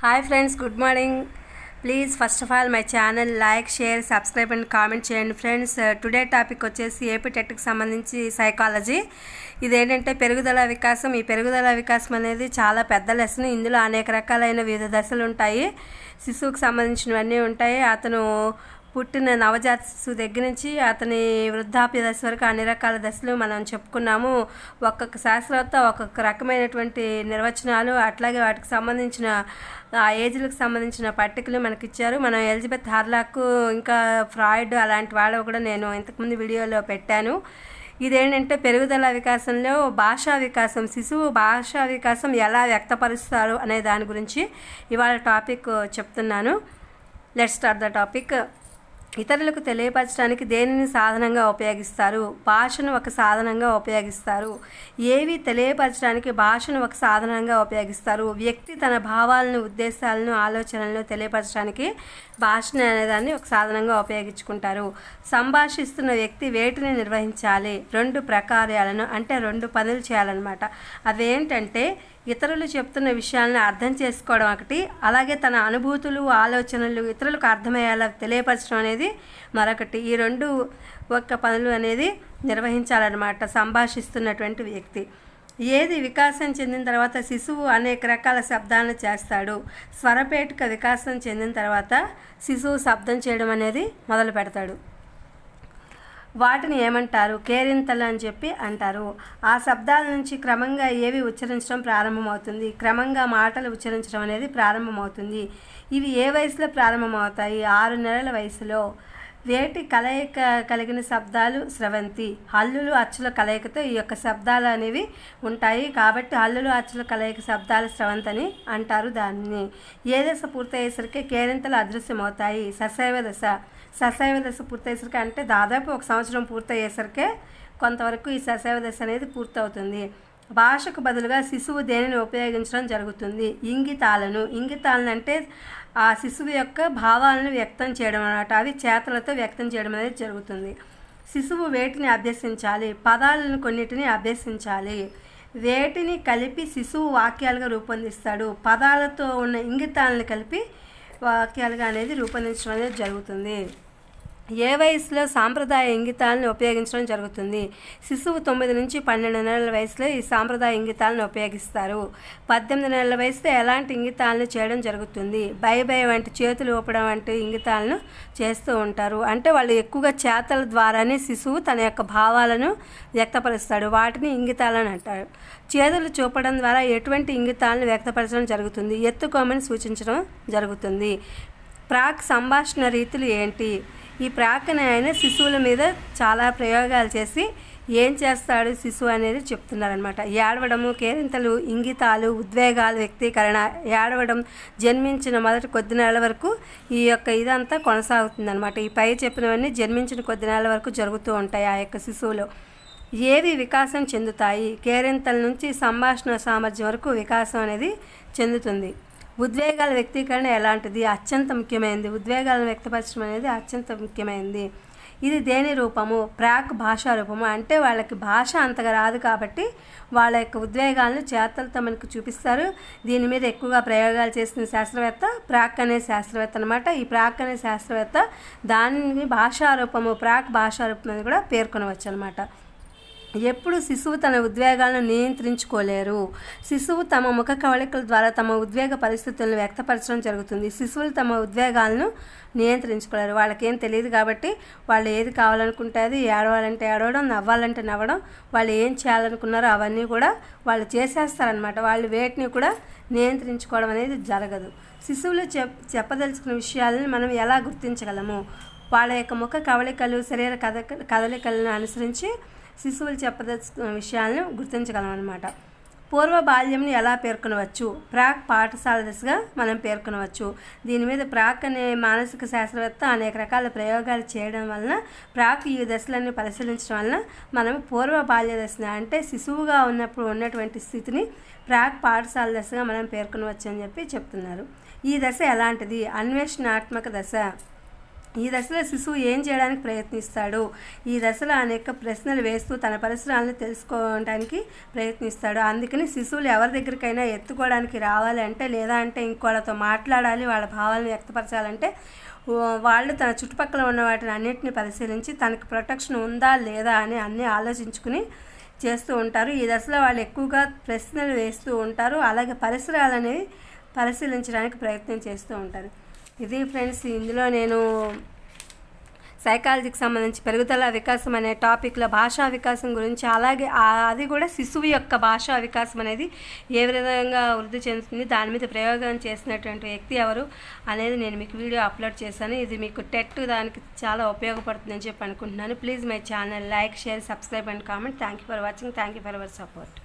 Hi friends, good morning. Please first of all my channel like, share, subscribe and comment చేయండి friends. Today topic వచ్చేసి AP టెట్కి సంబంధించి psychology. ఇదేంటంటే పెరుగుదల వికాసం. ఈ పెరుగుదల వికాసం అనేది చాలా పెద్ద లెసన్. ఇందులో అనేక రకాలైన వివిధ దశలు ఉంటాయి. శిశువుకు సంబంధించినవన్నీ ఉంటాయి. అతను పుట్టిన నవజాత శిశువు దగ్గర నుంచి అతని వృద్ధాప్య దశ వరకు అన్ని రకాల దశలు మనం చెప్పుకున్నాము. ఒక్కొక్క శాస్త్రవేత్త ఒక్కొక్క రకమైనటువంటి నిర్వచనాలు, అట్లాగే వాటికి సంబంధించిన ఆ ఏజ్లకు సంబంధించిన పట్టికలు మనకిచ్చారు. మనం ఎలిజబెత్ హార్లాక్, ఇంకా ఫ్రాయిడ్ అలాంటి వాళ్ళు కూడా నేను ఇంతకుముందు వీడియోలో పెట్టాను. ఇదేంటంటే పెరుగుదల వికాసంలో భాషా వికాసం, శిశువు భాషా వికాసం ఎలా వ్యక్తపరుస్తారు అనే దాని గురించి ఇవాళ టాపిక్ చెప్తున్నాను. Let's start the topic. ఇతరులకు తెలియపరచడానికి దేనిని సాధనంగా ఉపయోగిస్తారు? భాషను ఒక సాధనంగా ఉపయోగిస్తారు. ఏవి తెలియపరచడానికి భాషను ఒక సాధనంగా ఉపయోగిస్తారు? వ్యక్తి తన భావాలను, ఉద్దేశాలను, ఆలోచనలను తెలియపరచడానికి భాషను అనేదాన్ని ఒక సాధనంగా ఉపయోగించుకుంటారు. సంభాషిస్తున్న వ్యక్తి వేటిని నిర్వహించాలి? 2 ప్రకార్యాలను, అంటే 2 పనులు చేయాలన్నమాట. అవేంటంటే ఇతరులు చెప్తున్న విషయాలను అర్థం చేసుకోవడం ఒకటి, అలాగే తన అనుభూతులు, ఆలోచనలు ఇతరులకు అర్థమయ్యేలా తెలియపరచడం అనేది మరొకటి. ఈ 2 ఒక్క పనులు అనేది నిర్వహించాలన్నమాట సంభాషిస్తున్నటువంటి వ్యక్తి. ఏది వికాసం చెందిన తర్వాత శిశువు అనేక రకాల శబ్దాలను చేస్తాడు. స్వరపేటిక వికాసం చెందిన తర్వాత శిశువు శబ్దం చేయడం అనేది మొదలు పెడతాడు. వాటిని ఏమంటారు? కేరింతలు అని చెప్పి అంటారు. ఆ శబ్దాల నుంచి క్రమంగా ఏవి ఉచ్చరించడం ప్రారంభమవుతుంది? క్రమంగా మాటలు ఉచ్చరించడం అనేది ప్రారంభమవుతుంది. ఇవి ఏ వయసులో ప్రారంభమవుతాయి? 6 నెలల వయసులో. వేటి కలయిక కలిగిన శబ్దాలు స్రవంతి. హల్లులు, అచ్చుల కలయికతో ఈ యొక్క శబ్దాలు అనేవి ఉంటాయి. కాబట్టి హల్లులు, అచ్చుల కలయిక శబ్దాలు స్రవంతి అని అంటారు దాన్ని. ఏ దశ పూర్తయ్యేసరికి కేరింతలు అదృశ్యమవుతాయి? శశైవ దశ. శశైవ దశ పూర్తయ్యేసరికి, అంటే దాదాపు 1 సంవత్సరం పూర్తయ్యేసరికే కొంతవరకు ఈ శశైవ దశ అనేది పూర్తవుతుంది. భాషకు బదులుగా శిశువు దేనిని ఉపయోగించడం జరుగుతుంది? ఇంగితాలను. ఇంగితాలను అంటే ఆ శిశువు యొక్క భావాలను వ్యక్తం చేయడం అన్నమాట. అవి చేతలతో వ్యక్తం చేయడం అనేది జరుగుతుంది. శిశువు వేటిని అభ్యసించాలి? పదాలను కొన్నిటిని అభ్యసించాలి. వేటిని కలిపి శిశువు వాక్యాలుగా రూపొందిస్తాడు? పదాలతో ఉన్న ఇంగితాలను కలిపి వాక్యాలుగా అనేది రూపొందించడం అనేది జరుగుతుంది. ఏ వయసులో సాంప్రదాయ ఇంగితాలను ఉపయోగించడం జరుగుతుంది? శిశువు 9 నుంచి 12 నెలల వయసులో ఈ సాంప్రదాయ ఇంగితాలను ఉపయోగిస్తారు. 18 నెలల వయసులో ఎలాంటి ఇంగితాలను చేయడం జరుగుతుంది? బై బై వంటి, చేతులు ఊపడం వంటి ఇంగితాలను చేస్తూ ఉంటారు. అంటే వాళ్ళు ఎక్కువగా చేతల ద్వారానే శిశువు తన యొక్క భావాలను వ్యక్తపరుస్తాడు. వాటిని ఇంగితాలని అంటారు. చేతులు చూపడం ద్వారా ఎటువంటి ఇంగితాలను వ్యక్తపరచడం జరుగుతుంది? ఎత్తుకోమని సూచించడం జరుగుతుంది. ప్రాక్ సంభాషణ రీతులు ఏంటి? ఈ ప్రాక్ని ఆయన శిశువుల మీద చాలా ప్రయోగాలు చేసి ఏం చేస్తాడు శిశువు అనేది చెప్తున్నారనమాట. ఏడవడము, కేరింతలు, ఇంగితాలు, ఉద్వేగాలు, వ్యక్తీకరణ. ఏడవడం జన్మించిన మొదటి కొద్ది నెలల వరకు ఈ యొక్క ఇదంతా కొనసాగుతుందన్నమాట. ఈ పై చెప్పినవన్నీ జన్మించిన కొద్ది నెలల వరకు జరుగుతూ ఉంటాయి ఆ యొక్క శిశువులో. ఏవి వికాసం చెందుతాయి? కేరింతల నుంచి సంభాషణ సామర్థ్యం వరకు వికాసం అనేది చెందుతుంది. ఉద్వేగాల వ్యక్తీకరణ ఎలాంటిది? అత్యంత ముఖ్యమైనది. ఉద్వేగాలను వ్యక్తపరచడం అనేది అత్యంత ముఖ్యమైనది. ఇది దేని రూపము? ప్రాక్ భాషా రూపము. అంటే వాళ్ళకి భాష అంతగా రాదు కాబట్టి వాళ్ళ యొక్క ఉద్వేగాలను చేతలతో మనకు చూపిస్తారు. దీని మీద ఎక్కువగా ప్రయోగాలు చేసిన శాస్త్రవేత్త ప్రాక్ అనే శాస్త్రవేత్త అనమాట. ఈ ప్రాక్ అనే శాస్త్రవేత్త దానిని భాషా రూపము, ప్రాక్ భాషా రూపం అని కూడా పేర్కొనవచ్చు అనమాట. ఎప్పుడు శిశువు తన ఉద్వేగాలను నియంత్రించుకోలేరు? శిశువు తమ ముఖ కవళికల ద్వారా తమ ఉద్వేగ పరిస్థితులను వ్యక్తపరచడం జరుగుతుంది. శిశువులు తమ ఉద్వేగాలను నియంత్రించుకోలేరు. వాళ్ళకేం తెలియదు కాబట్టి వాళ్ళు ఏది కావాలనుకుంటే అది, ఏడవాలంటే ఏడవడం, నవ్వాలంటే నవ్వడం, వాళ్ళు ఏం చేయాలనుకున్నారో అవన్నీ కూడా వాళ్ళు చేసేస్తారనమాట. వాళ్ళు వేటిని కూడా నియంత్రించుకోవడం అనేది జరగదు. శిశువులు చెప్పదలుచుకున్న విషయాలను మనం ఎలా గుర్తించగలము? వాళ్ళ యొక్క ముఖ కవళికలు, శరీర కదలికలను అనుసరించి శిశువులు చెప్పదలుచుకున్న విషయాలను గుర్తించగలం అన్నమాట. పూర్వ బాల్యంని ఎలా పేర్కొనవచ్చు? ప్రాక్ పాఠశాల దశగా మనం పేర్కొనవచ్చు. దీని మీద ప్రాక్ అనే మానసిక శాస్త్రవేత్త అనేక రకాల ప్రయోగాలు చేయడం వలన, ప్రాక్ ఈ దశలన్నీ పరిశీలించడం వలన మనం పూర్వ బాల్య దశని, అంటే శిశువుగా ఉన్నప్పుడు ఉన్నటువంటి స్థితిని ప్రాక్ పాఠశాల దశగా మనం పేర్కొనవచ్చు అని చెప్పి చెప్తున్నారు. ఈ దశ ఎలాంటిది? అన్వేషణాత్మక దశ. ఈ దశలో శిశువు ఏం చేయడానికి ప్రయత్నిస్తాడు? ఈ దశలో అనేక ప్రశ్నలు వేస్తూ తన పరిసరాలను తెలుసుకోవడానికి ప్రయత్నిస్తాడు. అందుకని శిశువులు ఎవరి దగ్గరికైనా ఎత్తుకోవడానికి రావాలి అంటే, లేదా అంటే ఇంకోళ్ళతో మాట్లాడాలి, వాళ్ళ భావాలను వ్యక్తపరచాలంటే వాళ్ళు తన చుట్టుపక్కల ఉన్న వాటిని అన్నింటినీ పరిశీలించి తనకు ప్రొటెక్షన్ ఉందా లేదా అని అన్నీ ఆలోచించుకుని చేస్తూ ఉంటారు. ఈ దశలో వాళ్ళు ఎక్కువగా ప్రశ్నలు వేస్తూ ఉంటారు, అలాగే పరిసరాలనేవి పరిశీలించడానికి ప్రయత్నం చేస్తూ ఉంటారు. ఇది ఫ్రెండ్స్, ఇందులో నేను సైకాలజీకి సంబంధించి పెరుగుదల వికాసం అనే టాపిక్లో భాషా వికాసం గురించి, అలాగే అది కూడా శిశువు యొక్క భాషా వికాసం అనేది ఏ విధంగా వృద్ధి చెందుతుంది, దాని మీద ప్రయోగం చేసినటువంటి వ్యక్తి ఎవరు అనేది నేను మీకు వీడియో అప్లోడ్ చేశాను. ఇది మీకు టెట్ దానికి చాలా ఉపయోగపడుతుందని చెప్పి అనుకుంటున్నాను. Please my channel like, share, subscribe and comment. Thank you for watching. Thank you for our support.